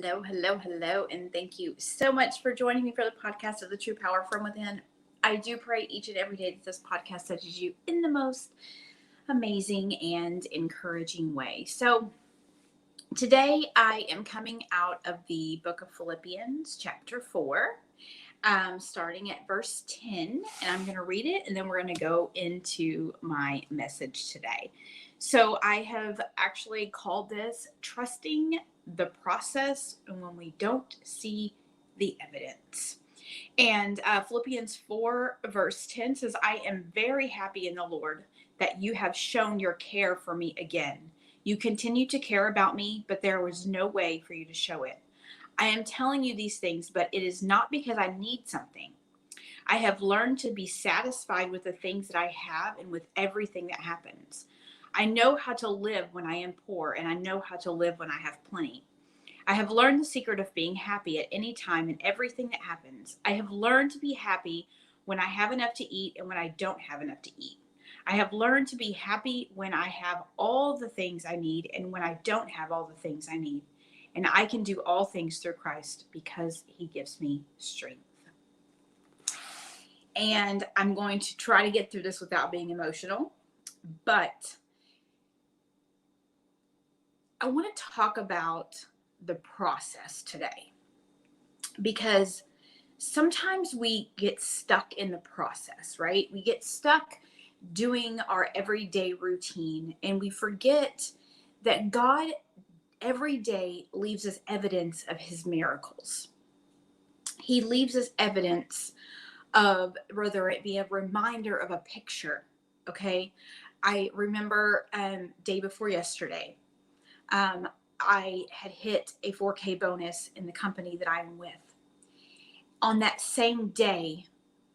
Hello, hello, hello, and thank you so much for joining me for the podcast of the True Power from Within. I do pray each and every day that this podcast touches you in the most amazing and encouraging way. So, today I am coming out of the book of Philippians, chapter 4, starting at verse 10, and I'm going to read it and then we're going to go into my message today. So, I have actually called this Trusting the Process when we don't see the evidence. And Philippians 4 verse 10 says, I am very happy in the Lord that you have shown your care for me again. You continue to care about me, but there was no way for you to show it. I am telling you these things, but it is not because I need something. I have learned to be satisfied with the things that I have and with everything that happens. I know how to live when I am poor, and I know how to live when I have plenty. I have learned the secret of being happy at any time and everything that happens. I have learned to be happy when I have enough to eat and when I don't have enough to eat. I have learned to be happy when I have all the things I need and when I don't have all the things I need. And I can do all things through Christ because he gives me strength. And I'm going to try to get through this without being emotional, but I want to talk about the process today, because sometimes we get stuck in the process, right? We get stuck doing our everyday routine and we forget that God every day leaves us evidence of his miracles. He leaves us evidence of, whether it be a reminder of a picture. Okay. I remember day before yesterday, I had hit a 4K bonus in the company that I'm with. On that same day,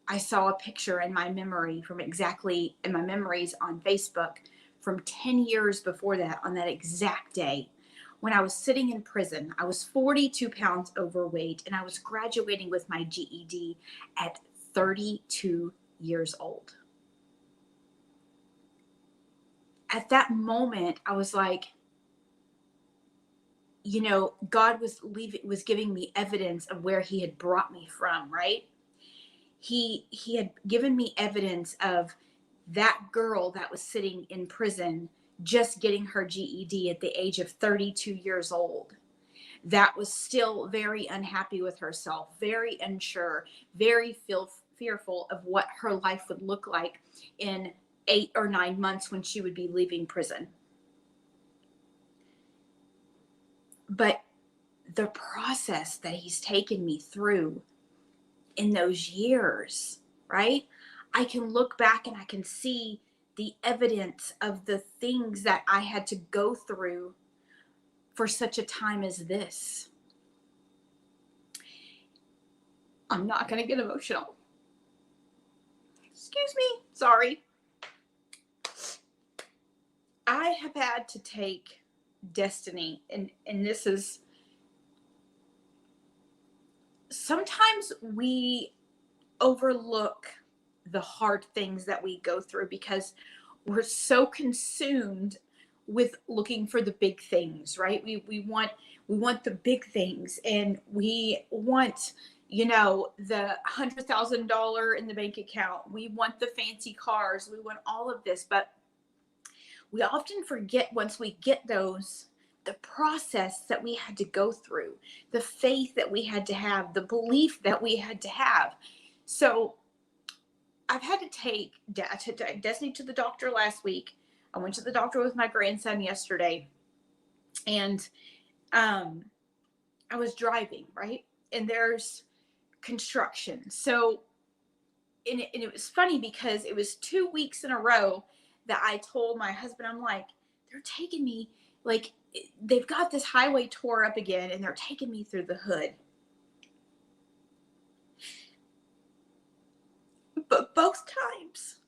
I saw a picture in my memories on Facebook from 10 years before that, on that exact day, when I was sitting in prison. I was 42 pounds overweight and I was graduating with my GED at 32 years old. At that moment, I was like, God was giving me evidence of where he had brought me from, right? He had given me evidence of that girl that was sitting in prison, just getting her GED at the age of 32 years old, that was still very unhappy with herself, very unsure, very fearful of what her life would look like in 8 or 9 months when she would be leaving prison. But the process that he's taken me through in those years, right? I can look back and I can see the evidence of the things that I had to go through for such a time as this. I'm not going to get emotional. Excuse me. Sorry. I have had to take Destiny, and this is, sometimes we overlook the hard things that we go through because we're so consumed with looking for the big things, right? We want the big things, and we want, the $100,000 in the bank account. We want the fancy cars. We want all of this, but we often forget, once we get those, the process that we had to go through, the faith that we had to have, the belief that we had to have. So I've had to take Destiny to the doctor last week. I went to the doctor with my grandson yesterday, and I was driving, right? And there's construction. So, and it was funny because it was 2 weeks in a row that I told my husband, I'm like, they're taking me, like, they've got this highway tore up again and they're taking me through the hood. But both times,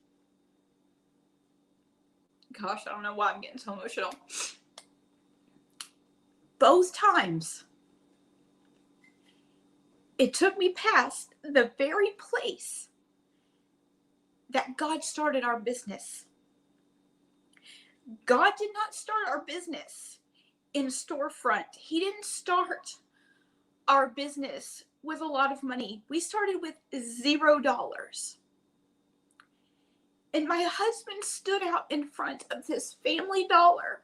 gosh, I don't know why I'm getting so emotional. Both times, it took me past the very place that God started our business. God did not start our business in a storefront. He didn't start our business with a lot of money. We started with $0. And my husband stood out in front of this Family Dollar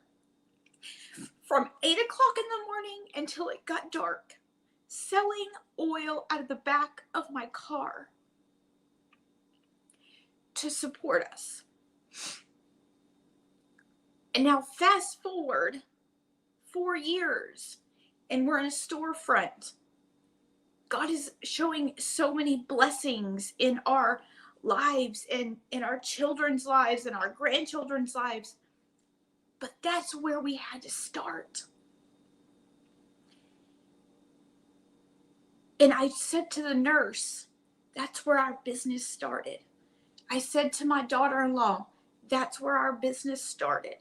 from 8 o'clock in the morning until it got dark, selling oil out of the back of my car to support us. And now fast forward 4 years and we're in a storefront. God is showing so many blessings in our lives and in our children's lives and our grandchildren's lives. But that's where we had to start. And I said to the nurse, that's where our business started. I said to my daughter-in-law, that's where our business started.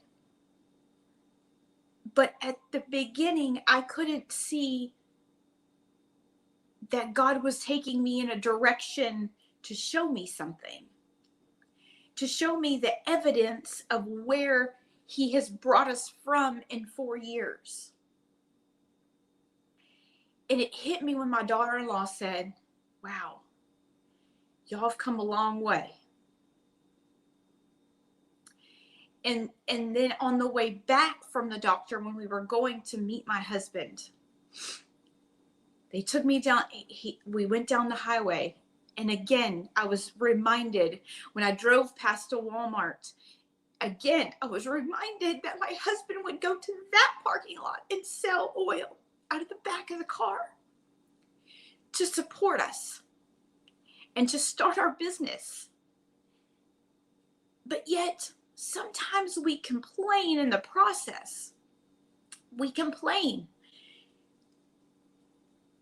But at the beginning, I couldn't see that God was taking me in a direction to show me something, to show me the evidence of where he has brought us from in 4 years. And it hit me when my daughter-in-law said, wow, y'all have come a long way. And then on the way back from the doctor, when we were going to meet my husband, they took me down. We went down the highway. And again, I was reminded when I drove past a Walmart, again, I was reminded that my husband would go to that parking lot and sell oil out of the back of the car to support us and to start our business. But yet, sometimes we complain in the process. We complain.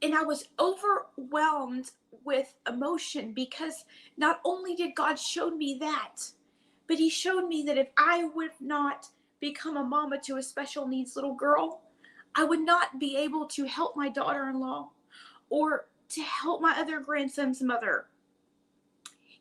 And I was overwhelmed with emotion because not only did God show me that, but he showed me that if I would not become a mama to a special needs little girl, I would not be able to help my daughter-in-law or to help my other grandson's mother.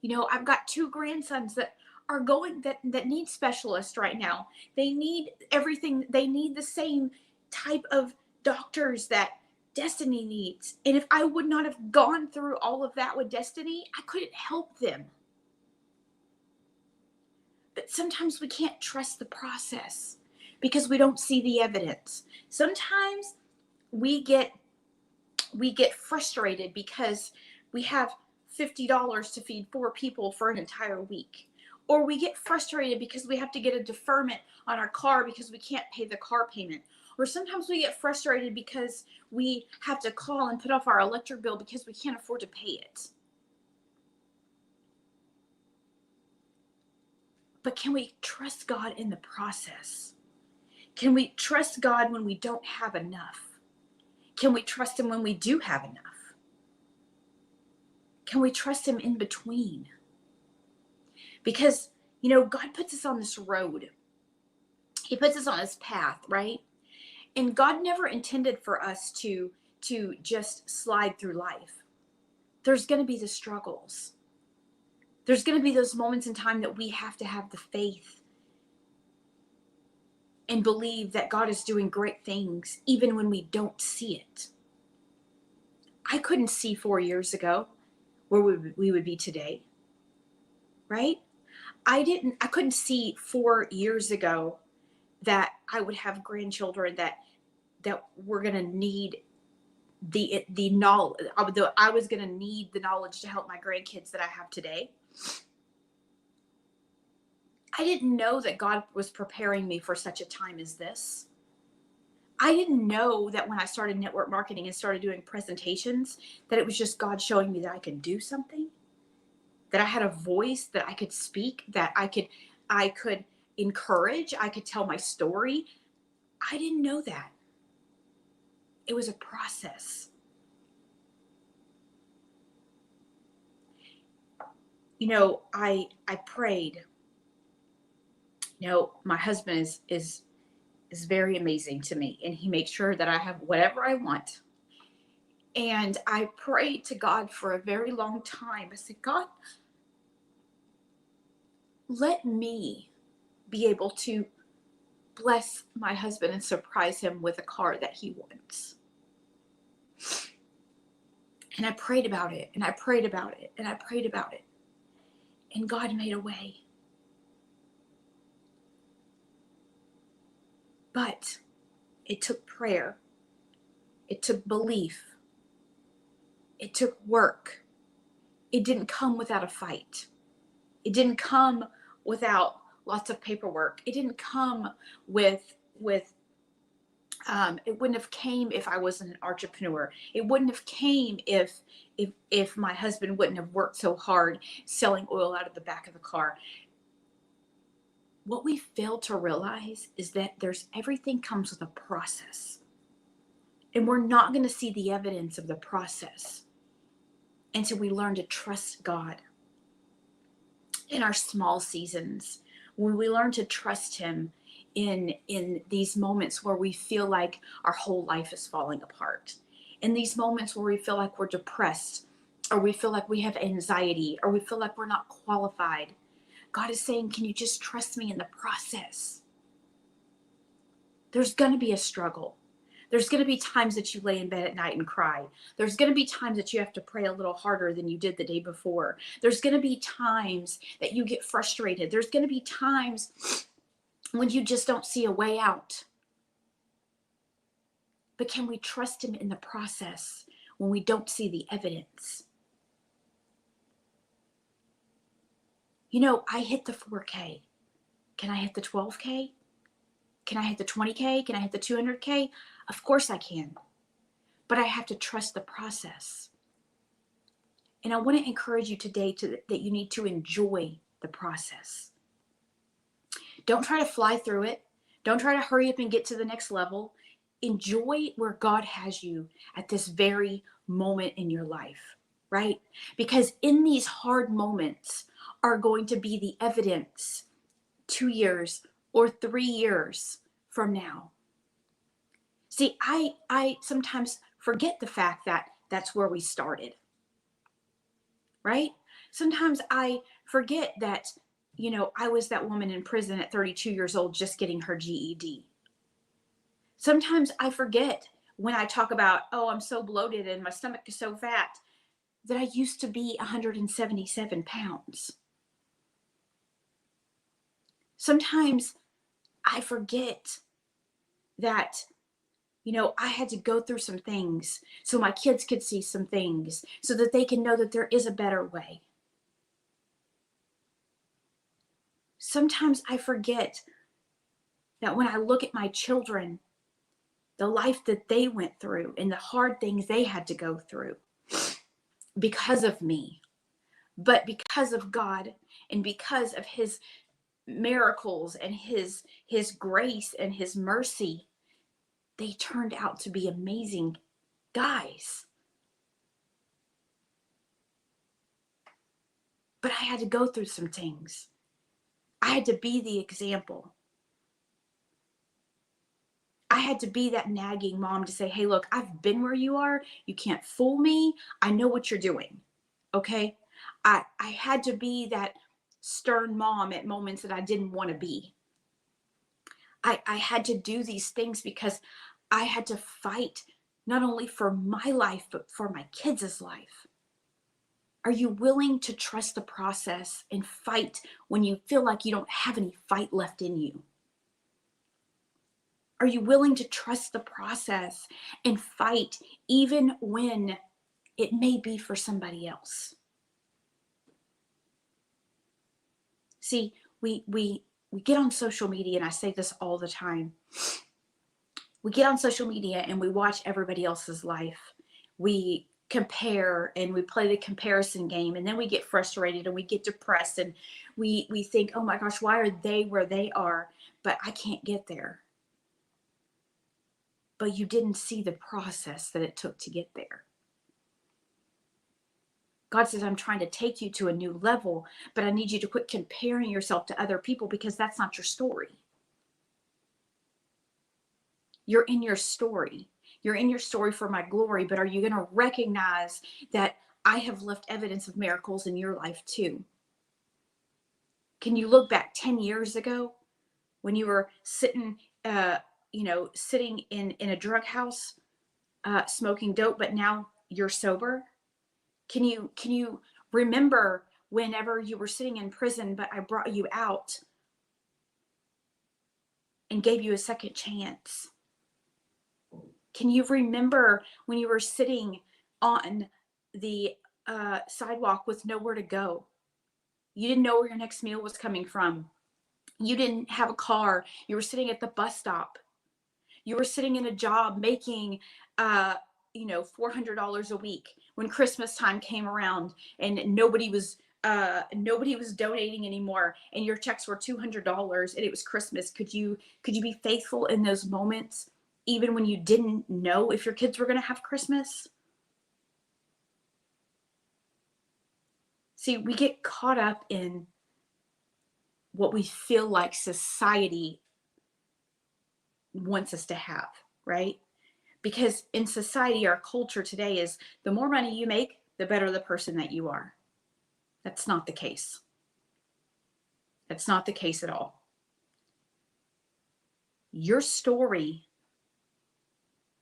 You know, I've got 2 grandsons that are going that need specialists right now. They need everything. They need the same type of doctors that Destiny needs. And if I would not have gone through all of that with Destiny, I couldn't help them. But sometimes we can't trust the process because we don't see the evidence. Sometimes we get frustrated because we have $50 to feed 4 people for an entire week. Or we get frustrated because we have to get a deferment on our car because we can't pay the car payment. Or sometimes we get frustrated because we have to call and put off our electric bill because we can't afford to pay it. But can we trust God in the process? Can we trust God when we don't have enough? Can we trust him when we do have enough? Can we trust him in between? Because, you know, God puts us on this road. He puts us on this path, right? And God never intended for us to just slide through life. There's going to be the struggles. There's going to be those moments in time that we have to have the faith and believe that God is doing great things, even when we don't see it. I couldn't see 4 years ago where we would be today, right? I couldn't see 4 years ago that I would have grandchildren that were going to need the knowledge. I was going to need the knowledge to help my grandkids that I have today. I didn't know that God was preparing me for such a time as this. I didn't know that when I started network marketing and started doing presentations, that it was just God showing me that I could do something, that I had a voice, that I could speak, that I could encourage, I could tell my story. I didn't know that. It was a process. You know, I prayed. You know, my husband is very amazing to me, and he makes sure that I have whatever I want. And I prayed to God for a very long time. I said, God, let me be able to bless my husband and surprise him with a car that he wants. And I prayed about it, and I prayed about it, and I prayed about it. And God made a way. But it took prayer. It took belief. It took work. It didn't come without a fight. It didn't come without lots of paperwork. It didn't come with it wouldn't have came if I wasn't an entrepreneur. It wouldn't have came if my husband wouldn't have worked so hard selling oil out of the back of the car. What we fail to realize is that everything comes with a process. And we're not going to see the evidence of the process until we learn to trust God in our small seasons. When we learn to trust him in these moments where we feel like our whole life is falling apart. In these moments where we feel like we're depressed, or we feel like we have anxiety, or we feel like we're not qualified. God is saying, can you just trust me in the process? There's going to be a struggle. There's going to be times that you lay in bed at night and cry. There's going to be times that you have to pray a little harder than you did the day before. There's going to be times that you get frustrated. There's going to be times when you just don't see a way out. But can we trust him in the process when we don't see the evidence? You know, I hit the 4K. Can I hit the 12K? Can I hit the 20K? Can I hit the 200K? Of course I can. But I have to trust the process. And I want to encourage you today that you need to enjoy the process. Don't try to fly through it. Don't try to hurry up and get to the next level. Enjoy where God has you at this very moment in your life, right? Because in these hard moments are going to be the evidence 2 years or 3 years from now. See, I sometimes forget the fact that that's where we started, right? Sometimes I forget that, you know, I was that woman in prison at 32 years old just getting her GED. Sometimes I forget when I talk about, oh, I'm so bloated and my stomach is so fat, that I used to be 177 pounds. Sometimes I forget that, you know, I had to go through some things so my kids could see some things so that they can know that there is a better way. Sometimes I forget that when I look at my children, the life that they went through and the hard things they had to go through because of me, but because of God and because of his miracles and his grace and his mercy, they turned out to be amazing guys. But I had to go through some things. I had to be the example. I had to be that nagging mom to say, hey, look, I've been where you are. You can't fool me. I know what you're doing. Okay. I had to be that stern mom at moments that I didn't want to be. I had to do these things because I had to fight not only for my life, but for my kids' life. Are you willing to trust the process and fight when you feel like you don't have any fight left in you? Are you willing to trust the process and fight even when it may be for somebody else? See, we get on social media, and I say this all the time. We get on social media and we watch everybody else's life. We compare and we play the comparison game, and then we get frustrated and we get depressed, and we think, oh my gosh, why are they where they are, but I can't get there? But you didn't see the process that it took to get there. God says, I'm trying to take you to a new level, but I need you to quit comparing yourself to other people, because that's not your story. You're in your story. You're in your story for my glory, but are you going to recognize that I have left evidence of miracles in your life too? Can you look back 10 years ago when you were sitting, sitting in a drug house, smoking dope, but now you're sober? Can you remember whenever you were sitting in prison, but I brought you out and gave you a second chance? Can you remember when you were sitting on the sidewalk with nowhere to go? You didn't know where your next meal was coming from. You didn't have a car. You were sitting at the bus stop. You were sitting in a job making, $400 a week when Christmas time came around and nobody was donating anymore, and your checks were $200 and it was Christmas. Could you be faithful in those moments, even when you didn't know if your kids were going to have Christmas? See, we get caught up in what we feel like society wants us to have, right? Because in society, our culture today is the more money you make, the better the person that you are. That's not the case. That's not the case at all. Your story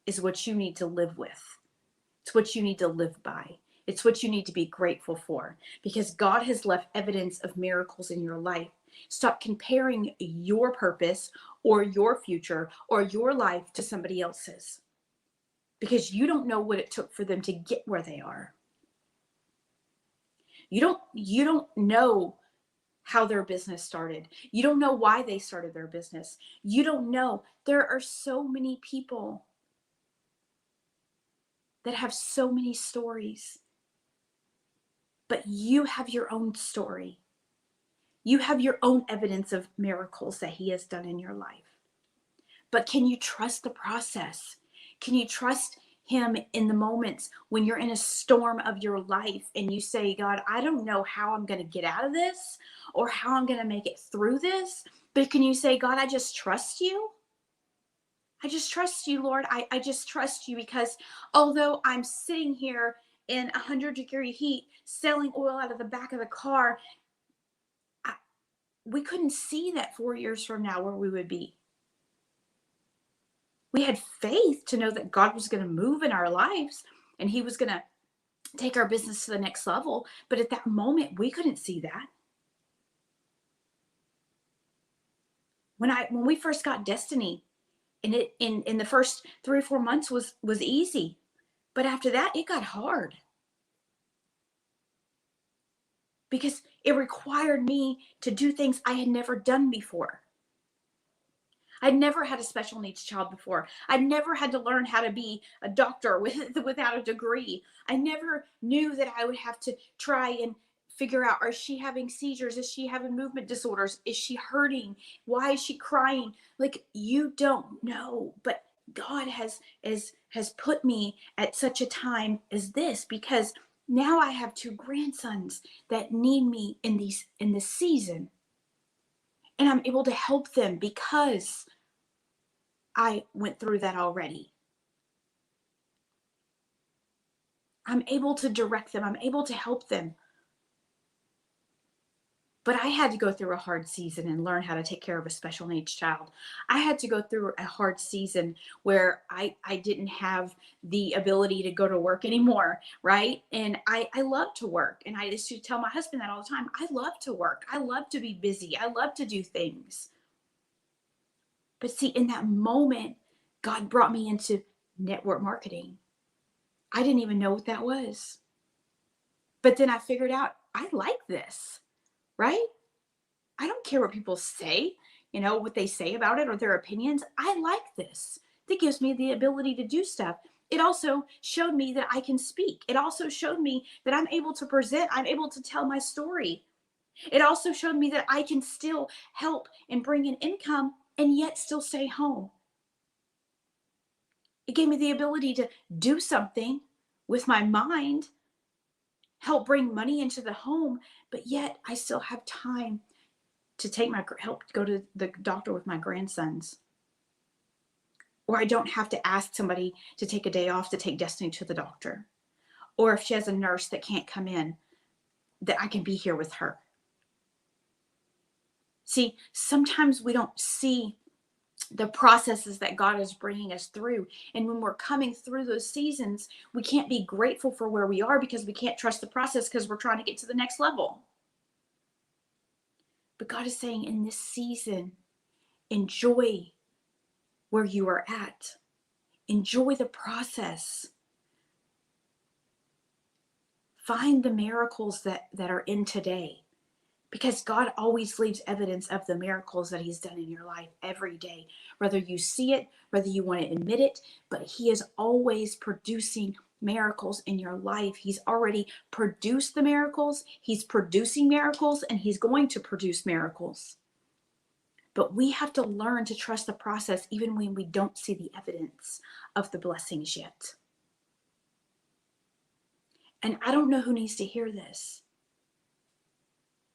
is what you need to live with. It's what you need to live by. It's what you need to be grateful for, because God has left evidence of miracles in your life. Stop comparing your purpose or your future or your life to somebody else's, because you don't know what it took for them to get where they are. You don't know how their business started. You don't know why they started their business. You don't know. There are so many people that have so many stories, but you have your own story. You have your own evidence of miracles that He has done in your life. But can you trust the process? Can you trust Him in the moments when you're in a storm of your life and you say, God, I don't know how I'm going to get out of this or how I'm going to make it through this, but can you say, God, I just trust you? I just trust you, Lord. I just trust you, because although I'm sitting here in 100-degree heat selling oil out of the back of the car, we couldn't see that 4 years from now where we would be. We had faith to know that God was going to move in our lives and He was going to take our business to the next level. But at that moment, we couldn't see that. When we first got Destiny, and it in the first 3 or 4 months was easy, but after that it got hard, because it required me to do things I had never done before. I'd never had a special needs child before. I'd never had to learn how to be a doctor without a degree. I never knew that I would have to try and figure out, is she having seizures? Is she having movement disorders? Is she hurting? Why is she crying? Like, you don't know, but God has put me at such a time as this, because now I have 2 grandsons that need me in this season. And I'm able to help them because I went through that already. I'm able to direct them. I'm able to help them. But I had to go through a hard season and learn how to take care of a special needs child. I had to go through a hard season where I didn't have the ability to go to work anymore, right? And I love to work. And I used to tell my husband that all the time. I love to work. I love to be busy. I love to do things. But see, in that moment, God brought me into network marketing. I didn't even know what that was. But then I figured out, I like this, right? I don't care what people say, what they say about it or their opinions. I like this. That gives me the ability to do stuff. It also showed me that I can speak. It also showed me that I'm able to present. I'm able to tell my story. It also showed me that I can still help and bring in income and yet still stay home. It gave me the ability to do something with my mind, help bring money into the home, but yet I still have time to help go to the doctor with my grandsons. Or I don't have to ask somebody to take a day off to take Destiny to the doctor. Or if she has a nurse that can't come in, that I can be here with her. See, sometimes we don't see the processes that God is bringing us through. And when we're coming through those seasons, we can't be grateful for where we are because we can't trust the process because we're trying to get to the next level. But God is saying in this season, enjoy where you are at. Enjoy the process. Find the miracles that are in today. Because God always leaves evidence of the miracles that he's done in your life every day. Whether you see it, whether you want to admit it, but he is always producing miracles in your life. He's already produced the miracles. He's producing miracles, and he's going to produce miracles. But we have to learn to trust the process even when we don't see the evidence of the blessings yet. And I don't know who needs to hear this.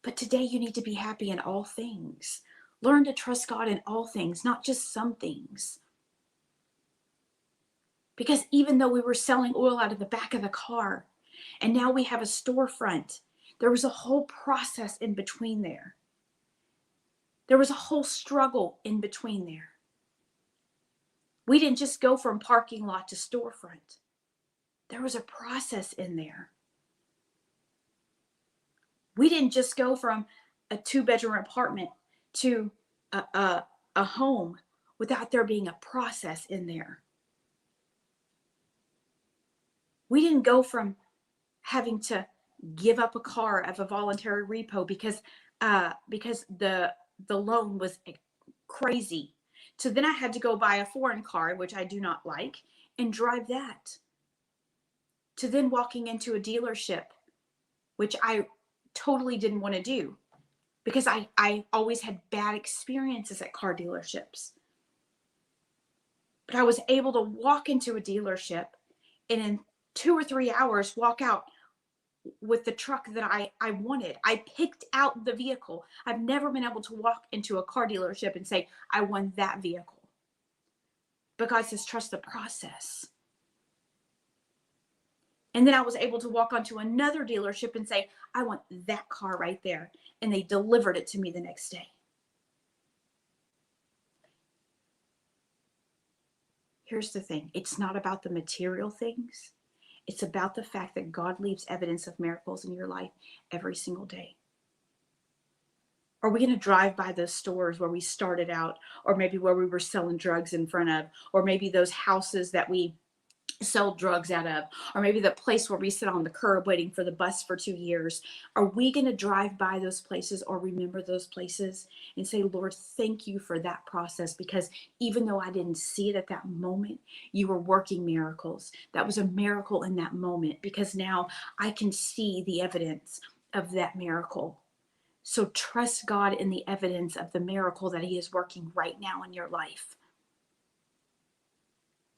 But today you need to be happy in all things. Learn to trust God in all things, not just some things. Because even though we were selling oil out of the back of the car, and now we have a storefront, there was a whole process in between there. There was a whole struggle in between there. We didn't just go from parking lot to storefront. There was a process in there. We didn't just go from a 2-bedroom apartment to a home without there being a process in there. We didn't go from having to give up a car of a voluntary repo because the loan was crazy. So then I had to go buy a foreign car, which I do not like, and drive that. To then walking into a dealership, which I totally didn't want to do because I always had bad experiences at car dealerships. But I was able to walk into a dealership and in 2 or 3 hours walk out with the truck that I wanted. I picked out the vehicle. I've never been able to walk into a car dealership and say, I want that vehicle. But God says, trust the process. And then I was able to walk onto another dealership and say, I want that car right there. And they delivered it to me the next day. Here's the thing. It's not about the material things. It's about the fact that God leaves evidence of miracles in your life every single day. Are we going to drive by those stores where we started out, or maybe where we were selling drugs in front of, or maybe those houses that we sell drugs out of, or maybe the place where we sit on the curb waiting for the bus for 2 years? Are we going to drive by those places or remember those places and say, Lord, thank you for that process, because even though I didn't see it at that moment, you were working miracles. That was a miracle in that moment, because now I can see the evidence of that miracle. So trust God in the evidence of the miracle that he is working right now in your life.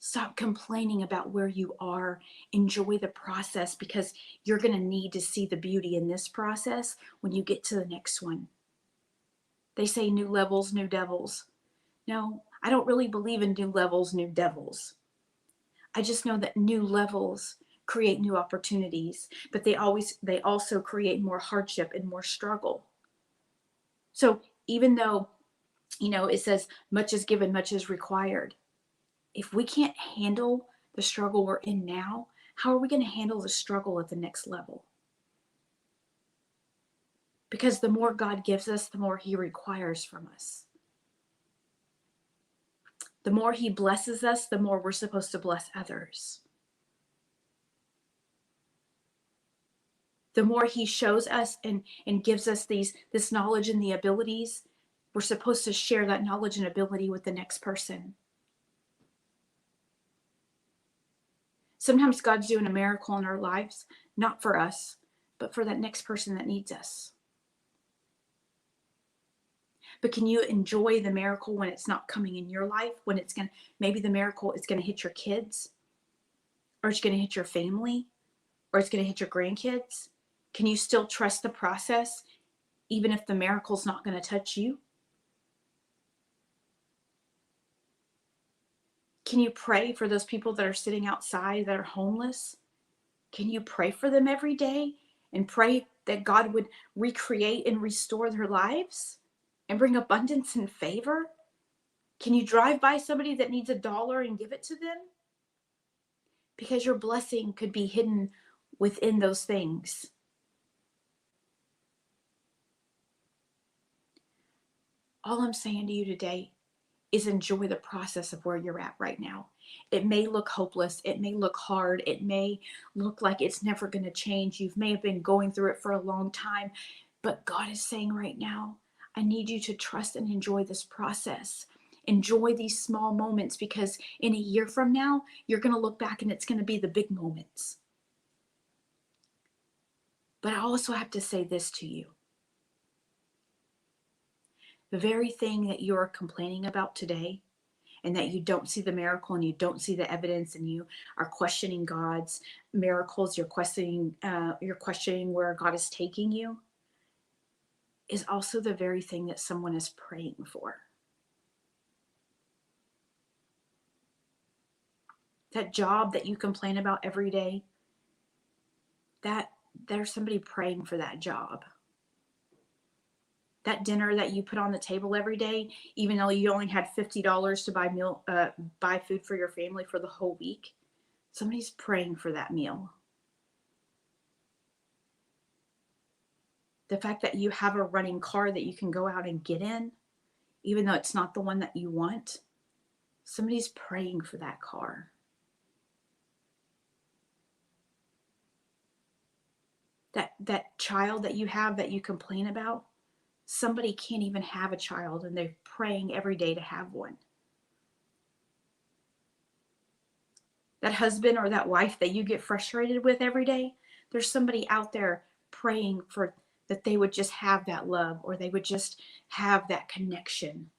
Stop complaining about where you are. Enjoy the process, because you're going to need to see the beauty in this process when you get to the next one. They say new levels, new devils. No, I don't really believe in new levels, new devils. I just know that new levels create new opportunities, but they also create more hardship and more struggle. So even though, it says much is given, much is required. If we can't handle the struggle we're in now, how are we going to handle the struggle at the next level? Because the more God gives us, the more he requires from us. The more he blesses us, the more we're supposed to bless others. The more he shows us and gives us this knowledge and the abilities, we're supposed to share that knowledge and ability with the next person. Sometimes God's doing a miracle in our lives, not for us, but for that next person that needs us. But can you enjoy the miracle when it's not coming in your life? When maybe the miracle is going to hit your kids, or it's going to hit your family, or it's going to hit your grandkids? Can you still trust the process, even if the miracle's not going to touch you? Can you pray for those people that are sitting outside that are homeless? Can you pray for them every day and pray that God would recreate and restore their lives and bring abundance and favor? Can you drive by somebody that needs $1 and give it to them? Because your blessing could be hidden within those things. All I'm saying to you today is enjoy the process of where you're at right now. It may look hopeless. It may look hard. It may look like it's never going to change. You may have been going through it for a long time. But God is saying right now, I need you to trust and enjoy this process. Enjoy these small moments, because in a year from now, you're going to look back and it's going to be the big moments. But I also have to say this to you. The very thing that you're complaining about today, and that you don't see the miracle and you don't see the evidence, and you are questioning God's miracles, you're questioning where God is taking you, is also the very thing that someone is praying for. That job that you complain about every day, that there's somebody praying for that job. That dinner that you put on the table every day, even though you only had $50 to buy food for your family for the whole week, somebody's praying for that meal. The fact that you have a running car that you can go out and get in, even though it's not the one that you want, somebody's praying for that car. That child that you have that you complain about, somebody can't even have a child and they're praying every day to have one. That husband or that wife that you get frustrated with every day, there's somebody out there praying for that they would just have that love, or they would just have that connection.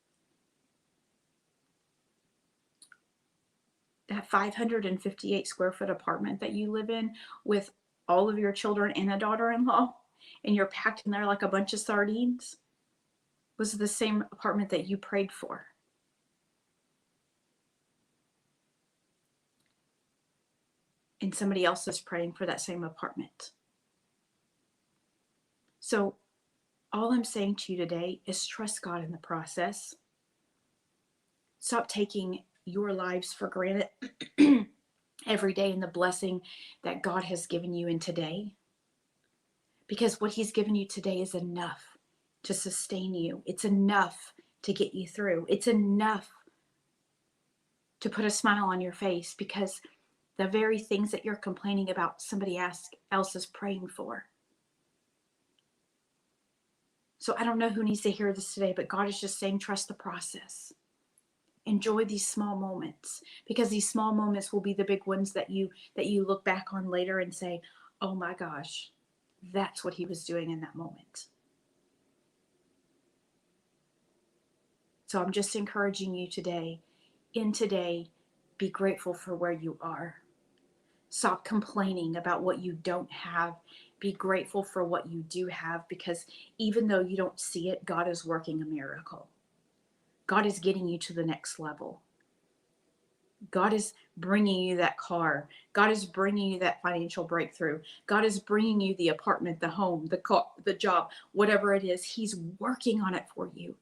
That 558 square foot apartment that you live in with all of your children and a daughter-in-law, and you're packed in there like a bunch of sardines, was the same apartment that you prayed for. And somebody else is praying for that same apartment. So all I'm saying to you today is trust God in the process. Stop taking your lives for granted every day, and the blessing that God has given you in today. Because what He's given you today is enough to sustain you. It's enough to get you through. It's enough to put a smile on your face, because the very things that you're complaining about, somebody else is praying for. So I don't know who needs to hear this today, but God is just saying, trust the process. Enjoy these small moments, because these small moments will be the big ones that you look back on later and say, oh my gosh, that's what He was doing in that moment. So I'm just encouraging you today, be grateful for where you are. Stop complaining about what you don't have. Be grateful for what you do have, because even though you don't see it, God is working a miracle. God is getting you to the next level. God is bringing you that car. God is bringing you that financial breakthrough. God is bringing you the apartment, the home, the car, the job, whatever it is. He's working on it for you.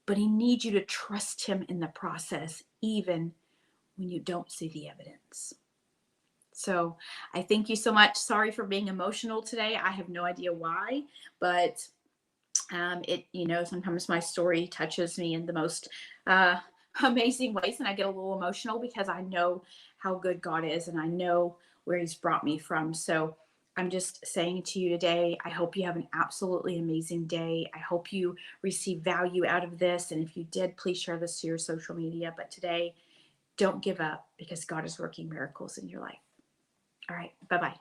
But He needs you to trust Him in the process, even when you don't see the evidence. So I thank you so much. Sorry for being emotional today. I have no idea why, but sometimes my story touches me in the most amazing ways, and I get a little emotional because I know how good God is, and I know where He's brought me from. So I'm just saying to you today, I hope you have an absolutely amazing day. I hope you receive value out of this. And if you did, please share this to your social media. But today, don't give up, because God is working miracles in your life. All right. Bye-bye.